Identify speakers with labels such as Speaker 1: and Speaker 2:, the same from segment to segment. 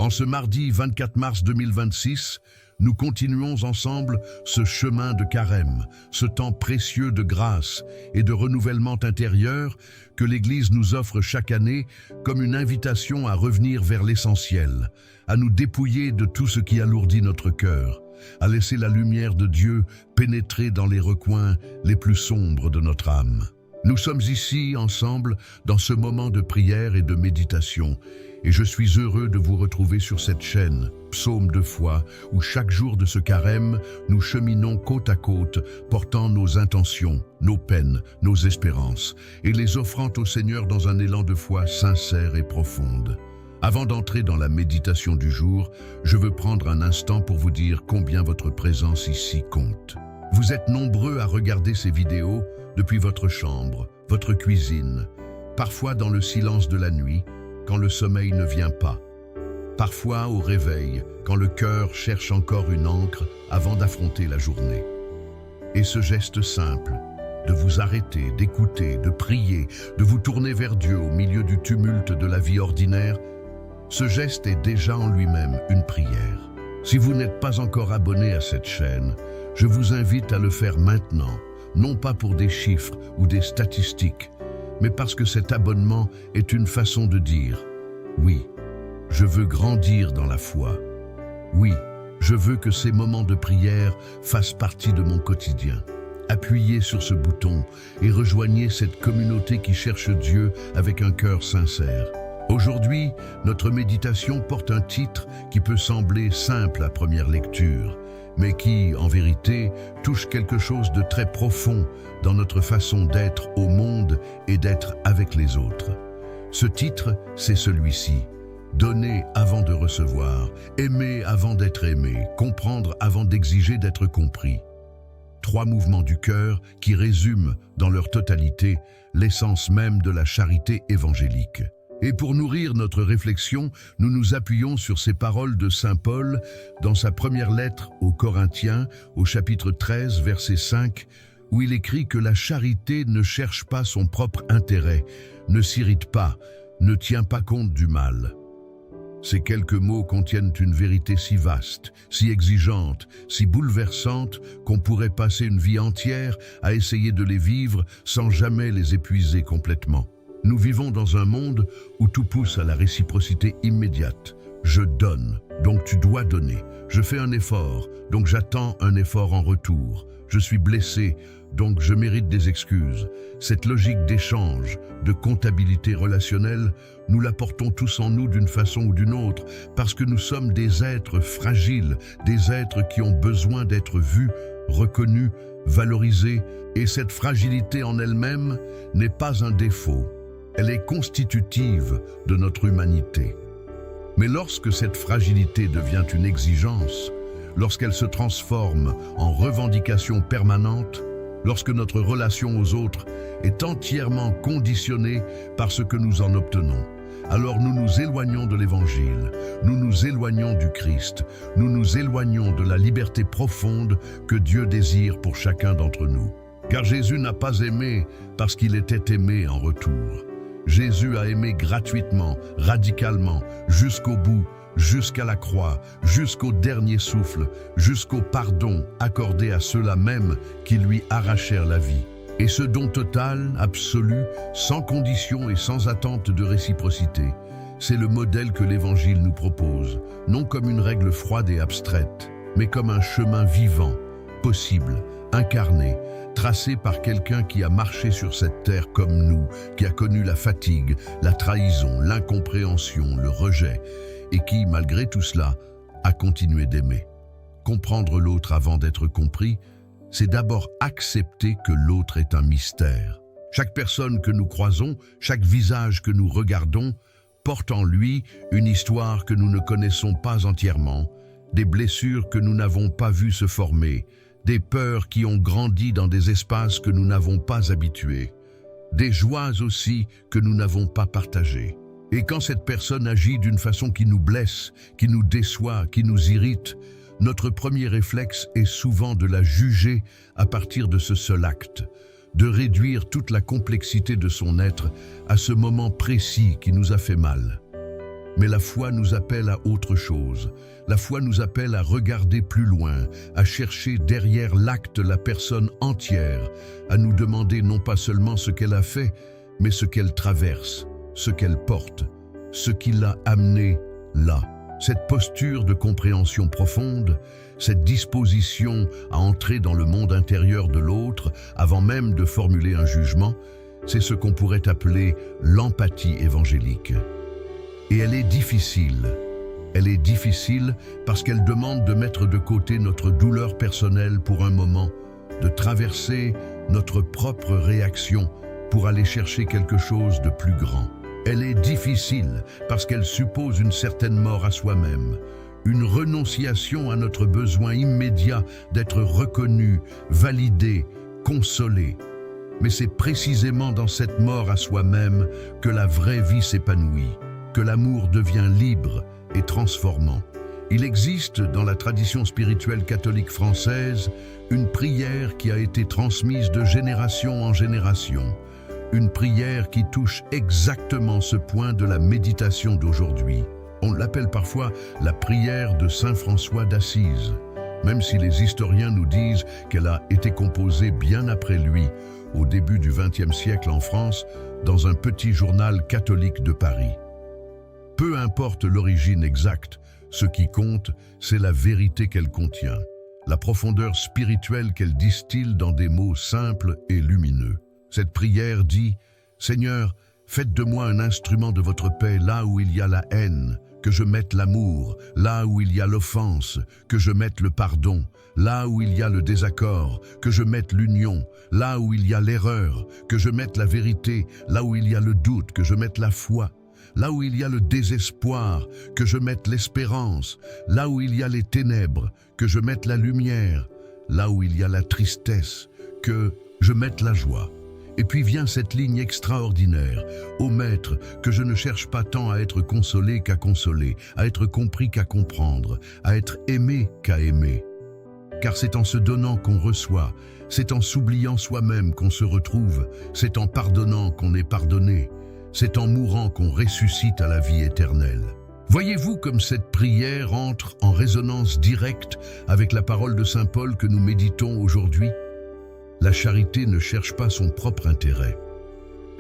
Speaker 1: En ce mardi 24 mars 2026, nous continuons ensemble ce chemin de carême, ce temps précieux de grâce et de renouvellement intérieur que l'Église nous offre chaque année comme une invitation à revenir vers l'essentiel, à nous dépouiller de tout ce qui alourdit notre cœur, à laisser la lumière de Dieu pénétrer dans les recoins les plus sombres de notre âme. Nous sommes ici ensemble dans ce moment de prière et de méditation, et je suis heureux de vous retrouver sur cette chaîne, Psaume de foi, où chaque jour de ce carême, nous cheminons côte à côte, portant nos intentions, nos peines, nos espérances, et les offrant au Seigneur dans un élan de foi sincère et profonde. Avant d'entrer dans la méditation du jour, je veux prendre un instant pour vous dire combien votre présence ici compte. Vous êtes nombreux à regarder ces vidéos depuis votre chambre, votre cuisine, parfois dans le silence de la nuit, quand le sommeil ne vient pas, parfois au réveil, quand le cœur cherche encore une ancre avant d'affronter la journée. Et ce geste simple, de vous arrêter, d'écouter, de prier, de vous tourner vers Dieu au milieu du tumulte de la vie ordinaire, ce geste est déjà en lui-même une prière. Si vous n'êtes pas encore abonné à cette chaîne, je vous invite à le faire maintenant, non pas pour des chiffres ou des statistiques, mais parce que cet abonnement est une façon de dire « Oui, je veux grandir dans la foi. Oui, je veux que ces moments de prière fassent partie de mon quotidien. » Appuyez sur ce bouton et rejoignez cette communauté qui cherche Dieu avec un cœur sincère. Aujourd'hui, notre méditation porte un titre qui peut sembler simple à première lecture, mais qui, en vérité, touche quelque chose de très profond dans notre façon d'être au monde et d'être avec les autres. Ce titre, c'est celui-ci. Donner avant de recevoir, aimer avant d'être aimé, comprendre avant d'exiger d'être compris. 3 mouvements du cœur qui résument, dans leur totalité, l'essence même de la charité évangélique. Et pour nourrir notre réflexion, nous nous appuyons sur ces paroles de saint Paul dans sa première lettre aux Corinthiens, au chapitre 13, verset 5, où il écrit que la charité ne cherche pas son propre intérêt, ne s'irrite pas, ne tient pas compte du mal. Ces quelques mots contiennent une vérité si vaste, si exigeante, si bouleversante qu'on pourrait passer une vie entière à essayer de les vivre sans jamais les épuiser complètement. Nous vivons dans un monde où tout pousse à la réciprocité immédiate. Je donne, donc tu dois donner. Je fais un effort, donc j'attends un effort en retour. Je suis blessé, donc je mérite des excuses. Cette logique d'échange, de comptabilité relationnelle, nous la portons tous en nous d'une façon ou d'une autre, parce que nous sommes des êtres fragiles, des êtres qui ont besoin d'être vus, reconnus, valorisés, et cette fragilité en elle-même n'est pas un défaut. Elle est constitutive de notre humanité. Mais lorsque cette fragilité devient une exigence, lorsqu'elle se transforme en revendication permanente, lorsque notre relation aux autres est entièrement conditionnée par ce que nous en obtenons, alors nous nous éloignons de l'Évangile, nous nous éloignons du Christ, nous nous éloignons de la liberté profonde que Dieu désire pour chacun d'entre nous. Car Jésus n'a pas aimé parce qu'il était aimé en retour. Jésus a aimé gratuitement, radicalement, jusqu'au bout, jusqu'à la croix, jusqu'au dernier souffle, jusqu'au pardon accordé à ceux-là même qui lui arrachèrent la vie. Et ce don total, absolu, sans condition et sans attente de réciprocité, c'est le modèle que l'Évangile nous propose, non comme une règle froide et abstraite, mais comme un chemin vivant, possible, incarné, tracé par quelqu'un qui a marché sur cette terre comme nous, qui a connu la fatigue, la trahison, l'incompréhension, le rejet, et qui, malgré tout cela, a continué d'aimer. Comprendre l'autre avant d'être compris, c'est d'abord accepter que l'autre est un mystère. Chaque personne que nous croisons, chaque visage que nous regardons, porte en lui une histoire que nous ne connaissons pas entièrement, des blessures que nous n'avons pas vues se former, des peurs qui ont grandi dans des espaces que nous n'avons pas habitués, des joies aussi que nous n'avons pas partagées. Et quand cette personne agit d'une façon qui nous blesse, qui nous déçoit, qui nous irrite, notre premier réflexe est souvent de la juger à partir de ce seul acte, de réduire toute la complexité de son être à ce moment précis qui nous a fait mal. Mais la foi nous appelle à autre chose. La foi nous appelle à regarder plus loin, à chercher derrière l'acte la personne entière, à nous demander non pas seulement ce qu'elle a fait, mais ce qu'elle traverse, ce qu'elle porte, ce qui l'a amenée là. Cette posture de compréhension profonde, cette disposition à entrer dans le monde intérieur de l'autre avant même de formuler un jugement, c'est ce qu'on pourrait appeler l'empathie évangélique. Et elle est difficile. Elle est difficile parce qu'elle demande de mettre de côté notre douleur personnelle pour un moment, de traverser notre propre réaction pour aller chercher quelque chose de plus grand. Elle est difficile parce qu'elle suppose une certaine mort à soi-même, une renonciation à notre besoin immédiat d'être reconnu, validé, consolé. Mais c'est précisément dans cette mort à soi-même que la vraie vie s'épanouit, que l'amour devient libre et transformant. Il existe dans la tradition spirituelle catholique française une prière qui a été transmise de génération en génération, une prière qui touche exactement ce point de la méditation d'aujourd'hui. On l'appelle parfois la prière de Saint François d'Assise, même si les historiens nous disent qu'elle a été composée bien après lui, au début du XXe siècle en France, dans un petit journal catholique de Paris. Peu importe l'origine exacte, ce qui compte, c'est la vérité qu'elle contient, la profondeur spirituelle qu'elle distille dans des mots simples et lumineux. Cette prière dit « Seigneur, faites de moi un instrument de votre paix là où il y a la haine, que je mette l'amour, là où il y a l'offense, que je mette le pardon, là où il y a le désaccord, que je mette l'union, là où il y a l'erreur, que je mette la vérité, là où il y a le doute, que je mette la foi, là où il y a le désespoir, que je mette l'espérance, là où il y a les ténèbres, que je mette la lumière, là où il y a la tristesse, que je mette la joie. » Et puis vient cette ligne extraordinaire. Ô Maître, que je ne cherche pas tant à être consolé qu'à consoler, à être compris qu'à comprendre, à être aimé qu'à aimer. Car c'est en se donnant qu'on reçoit, c'est en s'oubliant soi-même qu'on se retrouve, c'est en pardonnant qu'on est pardonné, c'est en mourant qu'on ressuscite à la vie éternelle. Voyez-vous comme cette prière entre en résonance directe avec la parole de Saint Paul que nous méditons aujourd'hui ? La charité ne cherche pas son propre intérêt.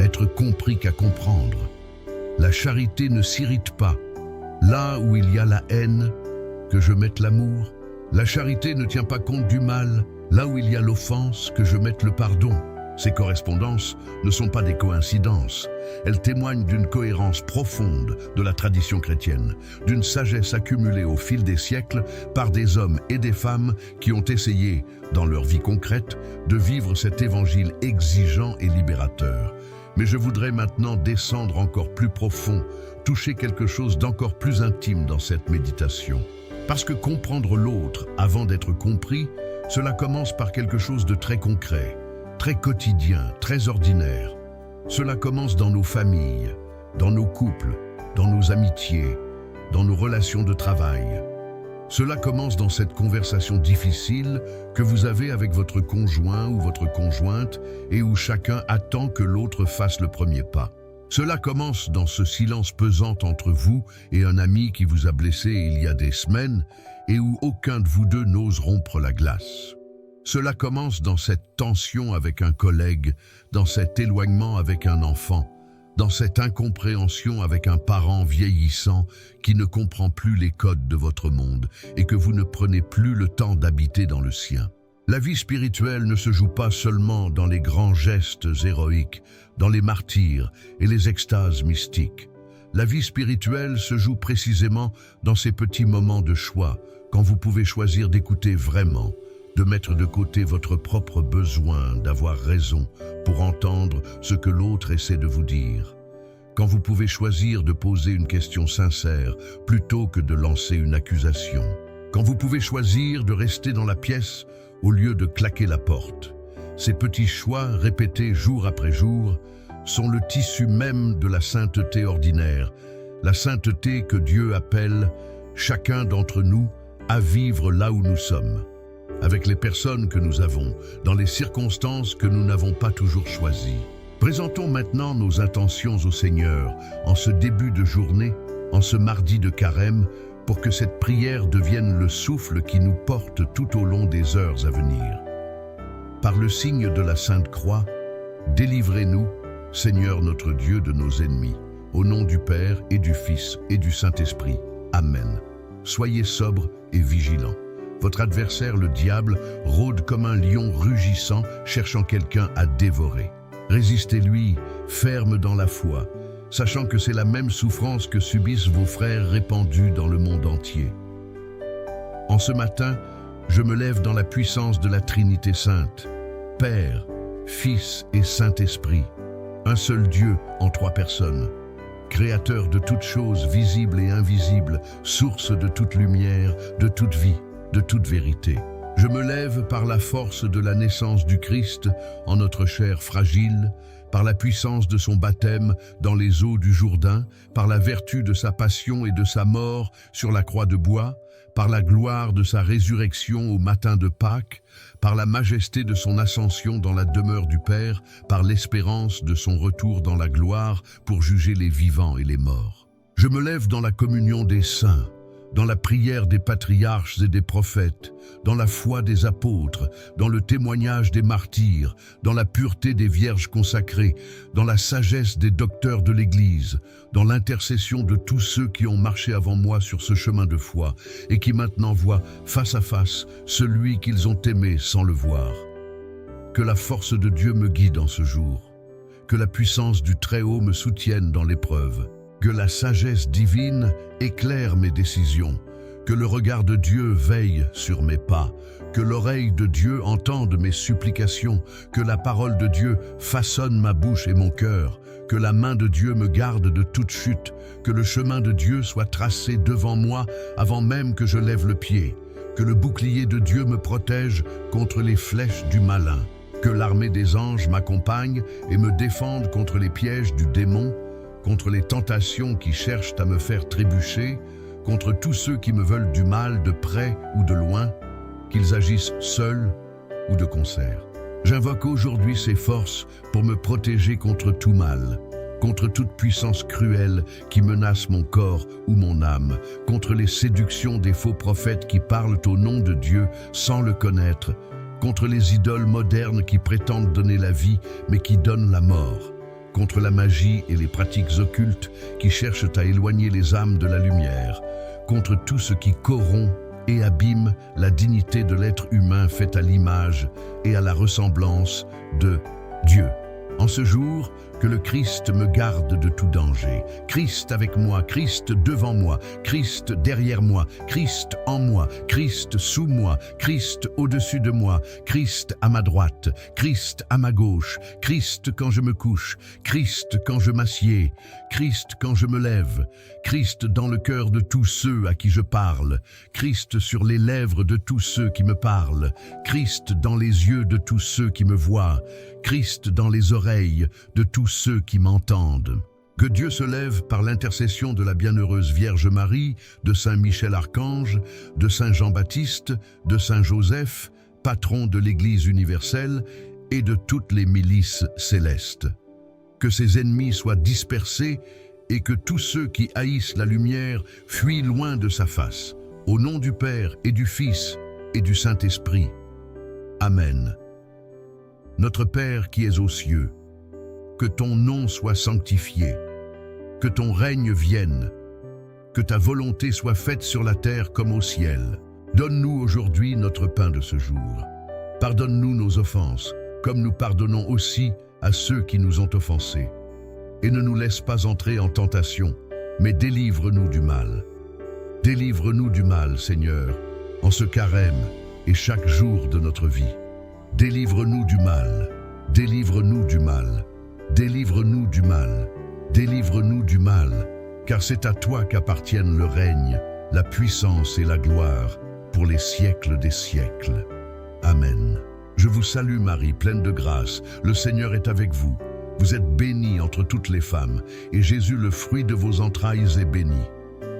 Speaker 1: Être compris qu'à comprendre. La charité ne s'irrite pas. Là où il y a la haine, que je mette l'amour. La charité ne tient pas compte du mal. Là où il y a l'offense, que je mette le pardon. Ces correspondances ne sont pas des coïncidences. Elles témoignent d'une cohérence profonde de la tradition chrétienne, d'une sagesse accumulée au fil des siècles par des hommes et des femmes qui ont essayé, dans leur vie concrète, de vivre cet évangile exigeant et libérateur. Mais je voudrais maintenant descendre encore plus profond, toucher quelque chose d'encore plus intime dans cette méditation. Parce que comprendre l'autre avant d'être compris, cela commence par quelque chose de très concret, très quotidien, très ordinaire. Cela commence dans nos familles, dans nos couples, dans nos amitiés, dans nos relations de travail. Cela commence dans cette conversation difficile que vous avez avec votre conjoint ou votre conjointe et où chacun attend que l'autre fasse le premier pas. Cela commence dans ce silence pesant entre vous et un ami qui vous a blessé il y a des semaines et où aucun de vous deux n'ose rompre la glace. Cela commence dans cette tension avec un collègue, dans cet éloignement avec un enfant, dans cette incompréhension avec un parent vieillissant qui ne comprend plus les codes de votre monde et que vous ne prenez plus le temps d'habiter dans le sien. La vie spirituelle ne se joue pas seulement dans les grands gestes héroïques, dans les martyrs et les extases mystiques. La vie spirituelle se joue précisément dans ces petits moments de choix, quand vous pouvez choisir d'écouter vraiment, de mettre de côté votre propre besoin d'avoir raison pour entendre ce que l'autre essaie de vous dire. Quand vous pouvez choisir de poser une question sincère plutôt que de lancer une accusation. Quand vous pouvez choisir de rester dans la pièce au lieu de claquer la porte. Ces petits choix, répétés jour après jour, sont le tissu même de la sainteté ordinaire, la sainteté que Dieu appelle chacun d'entre nous à vivre là où nous sommes, avec les personnes que nous avons, dans les circonstances que nous n'avons pas toujours choisies. Présentons maintenant nos intentions au Seigneur en ce début de journée en ce mardi de Carême, pour que cette prière devienne le souffle qui nous porte tout au long des heures à venir. Par le signe de la Sainte Croix, délivrez-nous, Seigneur notre Dieu, de nos ennemis, au nom du Père et du Fils et du Saint-Esprit. Amen. Soyez sobres et vigilants. Votre adversaire, le diable, rôde comme un lion rugissant, cherchant quelqu'un à dévorer. Résistez-lui, ferme dans la foi, sachant que c'est la même souffrance que subissent vos frères répandus dans le monde entier. En ce matin, je me lève dans la puissance de la Trinité Sainte, Père, Fils et Saint-Esprit, un seul Dieu en trois personnes, Créateur de toutes choses visibles et invisibles, source de toute lumière, de toute vie, de toute vérité. Je me lève par la force de la naissance du Christ en notre chair fragile, par la puissance de son baptême dans les eaux du Jourdain, par la vertu de sa passion et de sa mort sur la croix de bois, par la gloire de sa résurrection au matin de Pâques, par la majesté de son ascension dans la demeure du Père, par l'espérance de son retour dans la gloire pour juger les vivants et les morts. Je me lève dans la communion des saints, dans la prière des patriarches et des prophètes, dans la foi des apôtres, dans le témoignage des martyrs, dans la pureté des vierges consacrées, dans la sagesse des docteurs de l'Église, dans l'intercession de tous ceux qui ont marché avant moi sur ce chemin de foi et qui maintenant voient face à face celui qu'ils ont aimé sans le voir. Que la force de Dieu me guide en ce jour, que la puissance du Très-Haut me soutienne dans l'épreuve, que la sagesse divine éclaire mes décisions, que le regard de Dieu veille sur mes pas, que l'oreille de Dieu entende mes supplications, que la parole de Dieu façonne ma bouche et mon cœur, que la main de Dieu me garde de toute chute, que le chemin de Dieu soit tracé devant moi avant même que je lève le pied, que le bouclier de Dieu me protège contre les flèches du malin, que l'armée des anges m'accompagne et me défende contre les pièges du démon, contre les tentations qui cherchent à me faire trébucher, contre tous ceux qui me veulent du mal de près ou de loin, qu'ils agissent seuls ou de concert. J'invoque aujourd'hui ces forces pour me protéger contre tout mal, contre toute puissance cruelle qui menace mon corps ou mon âme, contre les séductions des faux prophètes qui parlent au nom de Dieu sans le connaître, contre les idoles modernes qui prétendent donner la vie mais qui donnent la mort, contre la magie et les pratiques occultes qui cherchent à éloigner les âmes de la lumière, contre tout ce qui corrompt et abîme la dignité de l'être humain fait à l'image et à la ressemblance de Dieu. En ce jour, que le Christ me garde de tout danger. Christ avec moi, Christ devant moi, Christ derrière moi, Christ en moi, Christ sous moi, Christ au-dessus de moi, Christ à ma droite, Christ à ma gauche, Christ quand je me couche, Christ quand je m'assieds, Christ quand je me lève, Christ dans le cœur de tous ceux à qui je parle, Christ sur les lèvres de tous ceux qui me parlent, Christ dans les yeux de tous ceux qui me voient, Christ dans les oreilles de tous ceux qui m'entendent. Que Dieu se lève par l'intercession de la bienheureuse Vierge Marie, de Saint Michel Archange, de Saint Jean-Baptiste, de Saint Joseph, patron de l'Église universelle, et de toutes les milices célestes. Que ses ennemis soient dispersés et que tous ceux qui haïssent la lumière fuient loin de sa face. Au nom du Père et du Fils et du Saint-Esprit. Amen. Notre Père qui es aux cieux, que ton nom soit sanctifié, que ton règne vienne, que ta volonté soit faite sur la terre comme au ciel. Donne-nous aujourd'hui notre pain de ce jour. Pardonne-nous nos offenses, comme nous pardonnons aussi à ceux qui nous ont offensés. Et ne nous laisse pas entrer en tentation, mais délivre-nous du mal. Délivre-nous du mal, Seigneur, en ce carême et chaque jour de notre vie. Délivre-nous du mal, délivre-nous du mal, délivre-nous du mal, délivre-nous du mal, car c'est à toi qu'appartiennent le règne, la puissance et la gloire, pour les siècles des siècles. Amen. Je vous salue Marie, pleine de grâce, le Seigneur est avec vous. Vous êtes bénie entre toutes les femmes, et Jésus, le fruit de vos entrailles, est béni.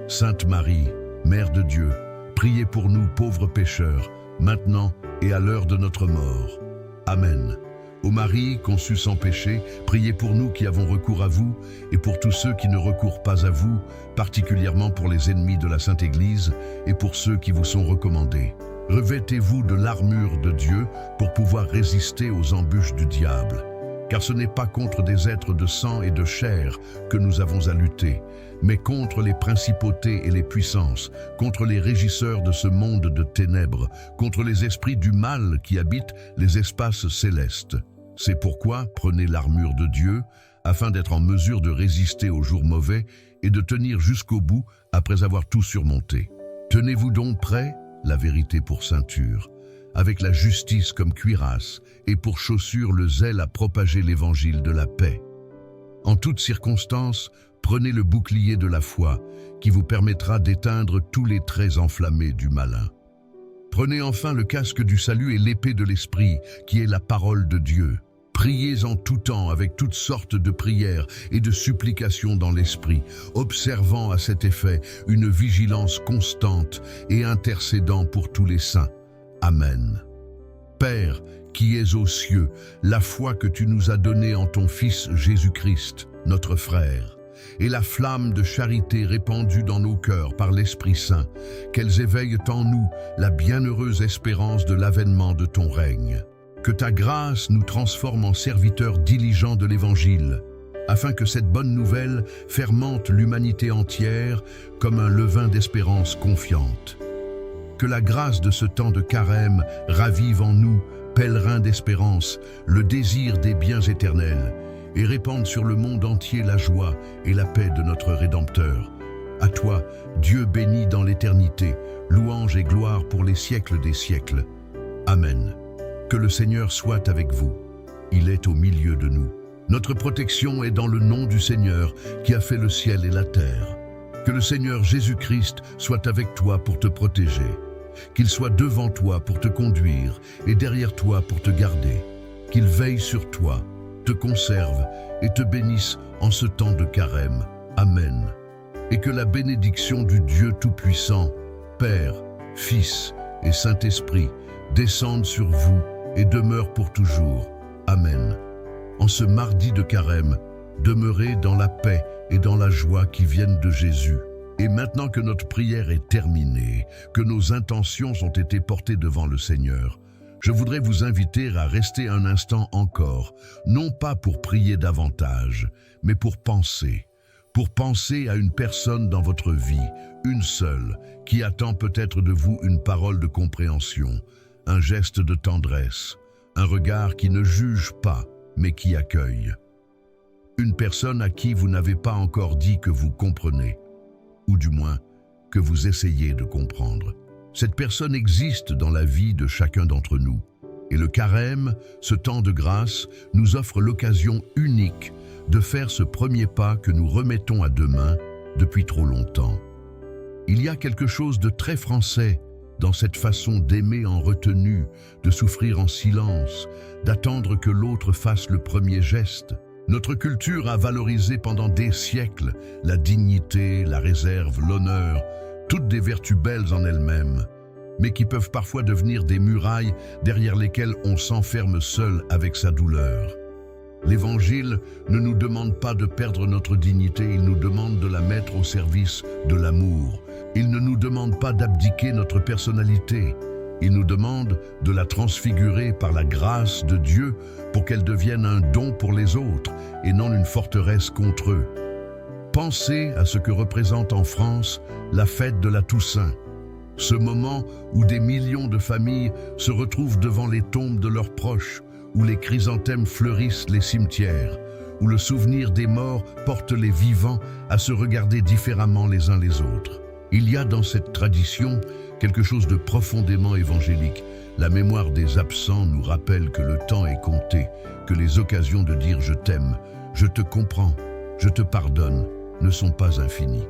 Speaker 1: Sainte Marie, Mère de Dieu, priez pour nous pauvres pécheurs, maintenant et à l'heure de notre mort. Amen. Ô Marie, conçue sans péché, priez pour nous qui avons recours à vous et pour tous ceux qui ne recourent pas à vous, particulièrement pour les ennemis de la Sainte Église et pour ceux qui vous sont recommandés. Revêtez-vous de l'armure de Dieu pour pouvoir résister aux embûches du diable. Car ce n'est pas contre des êtres de sang et de chair que nous avons à lutter, mais contre les principautés et les puissances, contre les régisseurs de ce monde de ténèbres, contre les esprits du mal qui habitent les espaces célestes. C'est pourquoi prenez l'armure de Dieu, afin d'être en mesure de résister aux jours mauvais et de tenir jusqu'au bout après avoir tout surmonté. Tenez-vous donc prêts, la vérité pour ceinture, avec la justice comme cuirasse, et pour chaussure le zèle à propager l'évangile de la paix. En toutes circonstances, prenez le bouclier de la foi, qui vous permettra d'éteindre tous les traits enflammés du malin. Prenez enfin le casque du salut et l'épée de l'esprit, qui est la parole de Dieu. Priez en tout temps avec toutes sortes de prières et de supplications dans l'esprit, observant à cet effet une vigilance constante et intercédant pour tous les saints. Amen. Père, qui es aux cieux, la foi que tu nous as donnée en ton Fils Jésus-Christ, notre frère, et la flamme de charité répandue dans nos cœurs par l'Esprit Saint, qu'elles éveillent en nous la bienheureuse espérance de l'avènement de ton règne. Que ta grâce nous transforme en serviteurs diligents de l'Évangile, afin que cette bonne nouvelle fermente l'humanité entière comme un levain d'espérance confiante. Que la grâce de ce temps de carême ravive en nous, pèlerins d'espérance, le désir des biens éternels, et répande sur le monde entier la joie et la paix de notre Rédempteur. À toi, Dieu béni dans l'éternité, louange et gloire pour les siècles des siècles. Amen. Que le Seigneur soit avec vous. Il est au milieu de nous. Notre protection est dans le nom du Seigneur qui a fait le ciel et la terre. Que le Seigneur Jésus-Christ soit avec toi pour te protéger. Qu'il soit devant toi pour te conduire et derrière toi pour te garder. Qu'il veille sur toi, te conserve et te bénisse en ce temps de carême. Amen. Et que la bénédiction du Dieu Tout-Puissant, Père, Fils et Saint-Esprit descende sur vous et demeure pour toujours. Amen. En ce mardi de carême, demeurez dans la paix et dans la joie qui viennent de Jésus. Et maintenant que notre prière est terminée, que nos intentions ont été portées devant le Seigneur, je voudrais vous inviter à rester un instant encore, non pas pour prier davantage, mais pour penser à une personne dans votre vie, une seule, qui attend peut-être de vous une parole de compréhension, un geste de tendresse, un regard qui ne juge pas, mais qui accueille. Une personne à qui vous n'avez pas encore dit que vous comprenez, ou du moins que vous essayez de comprendre. Cette personne existe dans la vie de chacun d'entre nous. Et le carême, ce temps de grâce, nous offre l'occasion unique de faire ce premier pas que nous remettons à demain depuis trop longtemps. Il y a quelque chose de très français dans cette façon d'aimer en retenue, de souffrir en silence, d'attendre que l'autre fasse le premier geste. Notre culture a valorisé pendant des siècles la dignité, la réserve, l'honneur, toutes des vertus belles en elles-mêmes, mais qui peuvent parfois devenir des murailles derrière lesquelles on s'enferme seul avec sa douleur. L'Évangile ne nous demande pas de perdre notre dignité, il nous demande de la mettre au service de l'amour. Il ne nous demande pas d'abdiquer notre personnalité, il nous demande de la transfigurer par la grâce de Dieu pour qu'elle devienne un don pour les autres et non une forteresse contre eux. Pensez à ce que représente en France la fête de la Toussaint, ce moment où des millions de familles se retrouvent devant les tombes de leurs proches, où les chrysanthèmes fleurissent les cimetières, où le souvenir des morts porte les vivants à se regarder différemment les uns les autres. Il y a dans cette tradition quelque chose de profondément évangélique. La mémoire des absents nous rappelle que le temps est compté, que les occasions de dire « je t'aime »,« je te comprends »,« je te pardonne » ne sont pas infinies.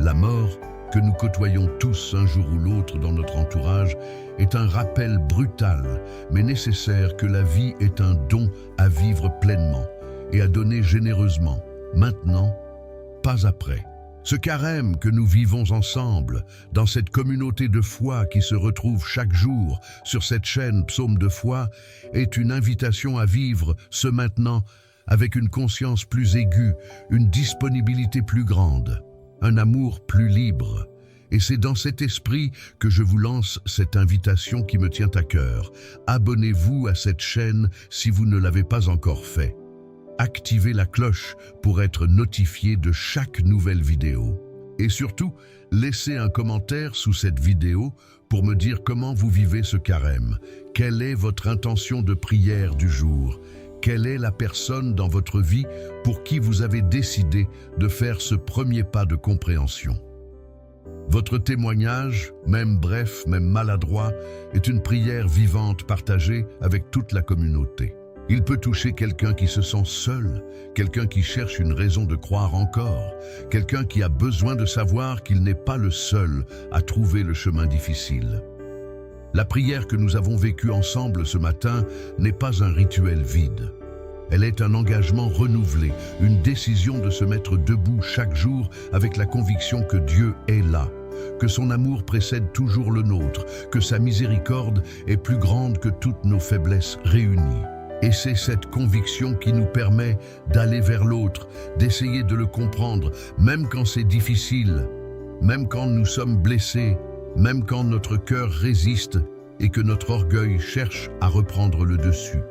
Speaker 1: La mort, que nous côtoyons tous un jour ou l'autre dans notre entourage, est un rappel brutal, mais nécessaire que la vie est un don à vivre pleinement et à donner généreusement, maintenant, pas après. Ce carême que nous vivons ensemble, dans cette communauté de foi qui se retrouve chaque jour sur cette chaîne Psaume de foi, est une invitation à vivre ce maintenant avec une conscience plus aiguë, une disponibilité plus grande, un amour plus libre. Et c'est dans cet esprit que je vous lance cette invitation qui me tient à cœur. Abonnez-vous à cette chaîne si vous ne l'avez pas encore fait. Activez la cloche pour être notifié de chaque nouvelle vidéo. Et surtout, laissez un commentaire sous cette vidéo pour me dire comment vous vivez ce carême. Quelle est votre intention de prière du jour? Quelle est la personne dans votre vie pour qui vous avez décidé de faire ce premier pas de compréhension? Votre témoignage, même bref, même maladroit, est une prière vivante partagée avec toute la communauté. Il peut toucher quelqu'un qui se sent seul, quelqu'un qui cherche une raison de croire encore, quelqu'un qui a besoin de savoir qu'il n'est pas le seul à trouver le chemin difficile. La prière que nous avons vécue ensemble ce matin n'est pas un rituel vide. Elle est un engagement renouvelé, une décision de se mettre debout chaque jour avec la conviction que Dieu est là, que son amour précède toujours le nôtre, que sa miséricorde est plus grande que toutes nos faiblesses réunies. Et c'est cette conviction qui nous permet d'aller vers l'autre, d'essayer de le comprendre, même quand c'est difficile, même quand nous sommes blessés, même quand notre cœur résiste et que notre orgueil cherche à reprendre le dessus.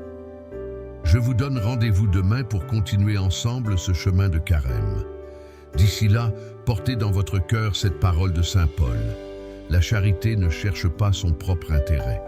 Speaker 1: Je vous donne rendez-vous demain pour continuer ensemble ce chemin de carême. D'ici là, portez dans votre cœur cette parole de Saint Paul. La charité ne cherche pas son propre intérêt.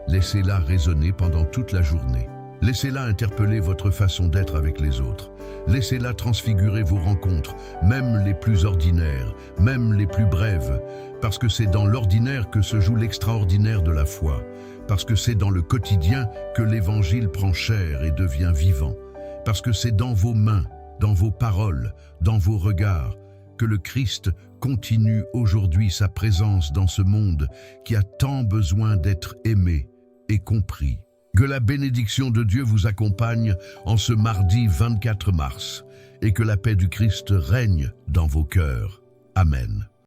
Speaker 1: Laissez-la résonner pendant toute la journée. Laissez-la interpeller votre façon d'être avec les autres. Laissez-la transfigurer vos rencontres, même les plus ordinaires, même les plus brèves, parce que c'est dans l'ordinaire que se joue l'extraordinaire de la foi, parce que c'est dans le quotidien que l'Évangile prend chair et devient vivant, parce que c'est dans vos mains, dans vos paroles, dans vos regards, que le Christ continue aujourd'hui sa présence dans ce monde qui a tant besoin d'être aimé et compris. Que la bénédiction de Dieu vous accompagne en ce mardi 24 mars et que la paix du Christ règne dans vos cœurs. Amen.